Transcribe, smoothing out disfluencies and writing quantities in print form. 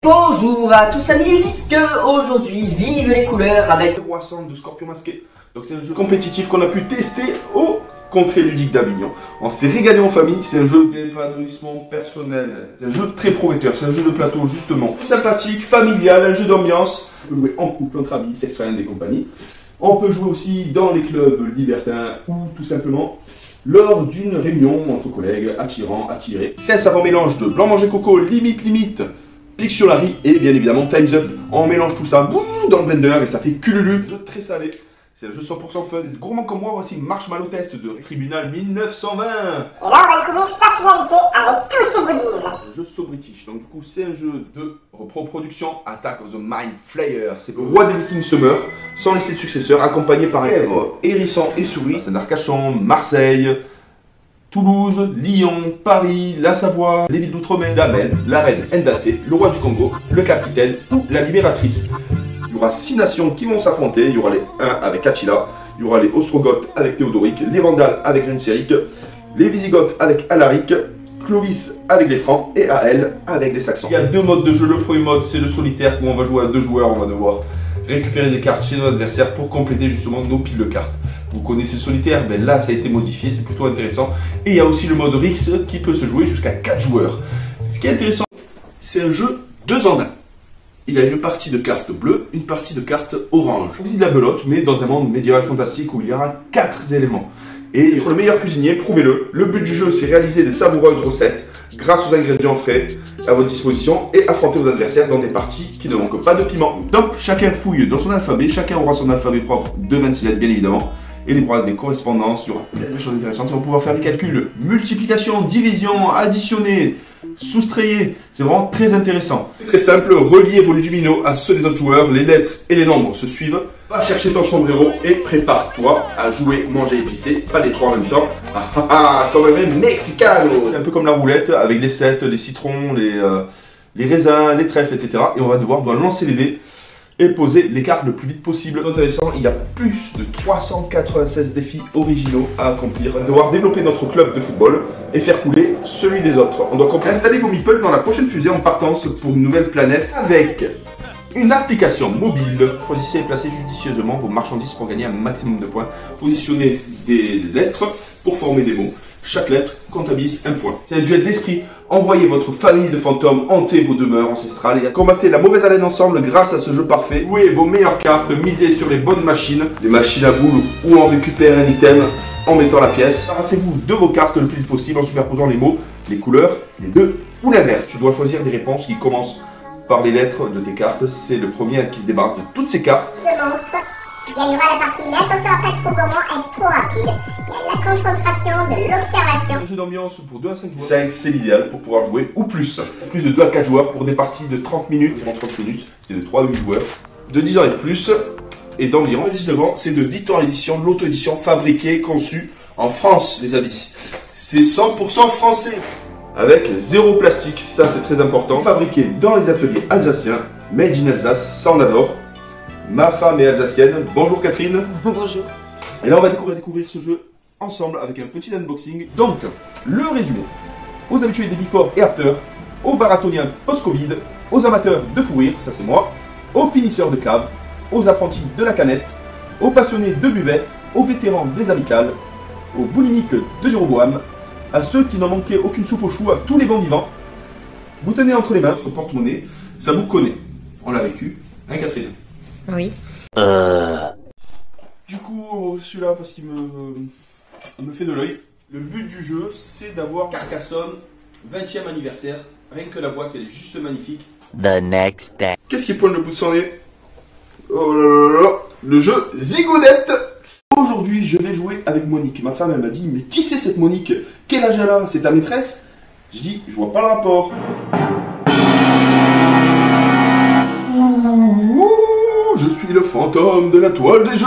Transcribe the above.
Bonjour à tous amis ludiques, aujourd'hui vive les couleurs avec 300 de Scorpion masqué. Donc c'est un jeu compétitif qu'on a pu tester au Contrée ludique d'Avignon. On s'est régalé en famille, c'est un jeu d'épanouissement personnel. C'est un jeu très prometteur, c'est un jeu de plateau justement. Sympathique, familial, un jeu d'ambiance. On peut jouer en couple, entre amis, sex friends et compagnie. On peut jouer aussi dans les clubs libertins ou tout simplement lors d'une réunion entre collègues attirants, attirés. C'est un savant mélange de blanc manger coco, limite, Pictionary et bien évidemment Time's Up. On mélange tout ça boum, dans le blender et ça fait cululu. Jeu très salé. C'est un jeu 100% fun. Des gourmands comme moi, voici Marshmallow Test de Tribunal 1920. Et là, on va découvrir sa finalité avec tous ses goodies. Un jeu so british. Donc du coup, c'est un jeu de reproduction Attack of the Mind Flayer. C'est le roi des Vikings Summer, sans laisser de successeur, accompagné par un hérisson et souris. C'est d'Arcachon, Marseille, Toulouse, Lyon, Paris, la Savoie, les villes d'outre-mer, Damel, la reine Ndaté, le roi du Congo, le capitaine ou la libératrice. Il y aura 6 nations qui vont s'affronter. Il y aura les Huns avec Attila, il y aura les Ostrogoths avec Théodoric, les Vandales avec Genseric, les Visigoths avec Alaric, Clovis avec les Francs et Ael avec les Saxons. Il y a 2 modes de jeu. Le premier mode, c'est le solitaire où on va jouer à 2 joueurs. On va devoir récupérer des cartes chez nos adversaires pour compléter justement nos piles de cartes. Vous connaissez le solitaire, ben là ça a été modifié, c'est plutôt intéressant. Et il y a aussi le mode Rix qui peut se jouer jusqu'à 4 joueurs. Ce qui est intéressant, c'est un jeu 2 en 1. Il a une partie de cartes bleues, une partie de cartes orange. C'est de la belote, mais dans un monde médiéval fantastique où il y aura 4 éléments. Et pour le meilleur cuisinier, prouvez-le. Le but du jeu, c'est réaliser des savoureuses recettes grâce aux ingrédients frais à votre disposition et affronter vos adversaires dans des parties qui ne manquent pas de piment. Donc, chacun fouille dans son alphabet, chacun aura son alphabet propre de 26 lettres, bien évidemment. Et il y aura des correspondances, il y aura plein de choses intéressantes. On va pouvoir faire des calculs, multiplication, division, additionner, soustrayer. C'est vraiment très intéressant. Très simple, reliez vos luminos à ceux des autres joueurs, les lettres et les nombres se suivent. Va chercher ton sombrero et prépare-toi à jouer, manger, épicé, pas les 3 en même temps. Comme un vrai Mexicano. C'est un peu comme la roulette avec les 7, les citrons, les raisins, les trèfles, etc. Et on va devoir lancer les dés et poser les cartes le plus vite possible. C'est intéressant, il y a plus de 396 défis originaux à accomplir. On va devoir développer notre club de football et faire couler celui des autres. On doit installer vos meeples dans la prochaine fusée en partance pour une nouvelle planète avec une application mobile. Choisissez et placez judicieusement vos marchandises pour gagner un maximum de points. Positionnez des lettres pour former des mots. Chaque lettre comptabilise un point. C'est un duel d'esprit. Envoyez votre famille de fantômes hanter vos demeures ancestrales et combattez la mauvaise haleine ensemble grâce à ce jeu parfait. Jouez vos meilleures cartes, misez sur les bonnes machines, des machines à boules où on récupère un item en mettant la pièce. Débarrassez-vous de vos cartes le plus vite possible en superposant les mots, les couleurs, les deux ou l'inverse. Tu dois choisir des réponses qui commencent par les lettres de tes cartes. C'est le premier qui se débarrasse de toutes ces cartes. Il y aura la partie, mais attention à pas être trop gourmand, être trop rapide. Il y a la concentration, de l'observation. Un jeu d'ambiance pour 2 à 5 joueurs. 5, c'est l'idéal pour pouvoir jouer, ou plus. Plus de 2 à 4 joueurs pour des parties de 30 minutes. En 30 minutes, c'est de 3 à 8 joueurs. De 10 ans et plus, et d'environ 19 ans. C'est de Victoire Édition, de l'auto-édition fabriquée, conçue en France, les amis. C'est 100% français. Avec 0 plastique, ça c'est très important. Fabriqué dans les ateliers alsaciens, made in Alsace, ça on adore. Ma femme est alsacienne. Bonjour Catherine. Bonjour. Et là on va découvrir ce jeu ensemble avec un petit unboxing. Donc, le résumé. Aux habitués des before et after, aux marathoniens post-Covid, aux amateurs de fou rire, ça c'est moi, aux finisseurs de cave, aux apprentis de la canette, aux passionnés de buvette, aux vétérans des amicales, aux boulimiques de Jéroboam, à ceux qui n'en manquaient aucune soupe aux choux, à tous les bons vivants. Vous tenez entre les mains votre porte-monnaie, ça vous connaît. On l'a vécu, hein Catherine? Oui. Du coup, celui-là, parce qu'il me fait de l'œil. Le but du jeu, c'est d'avoir Carcassonne 20e anniversaire. Rien que la boîte, elle est juste magnifique. The next day. Qu'est-ce qui pointe le bout de son nez? Oh là là là, le jeu Zigounette. Aujourd'hui, je vais jouer avec Monique. Ma femme, elle m'a dit, mais qui c'est cette Monique? Quel âge elle a? C'est ta maîtresse? Je dis, je vois pas le rapport. Je suis le fantôme de la toile des jeux.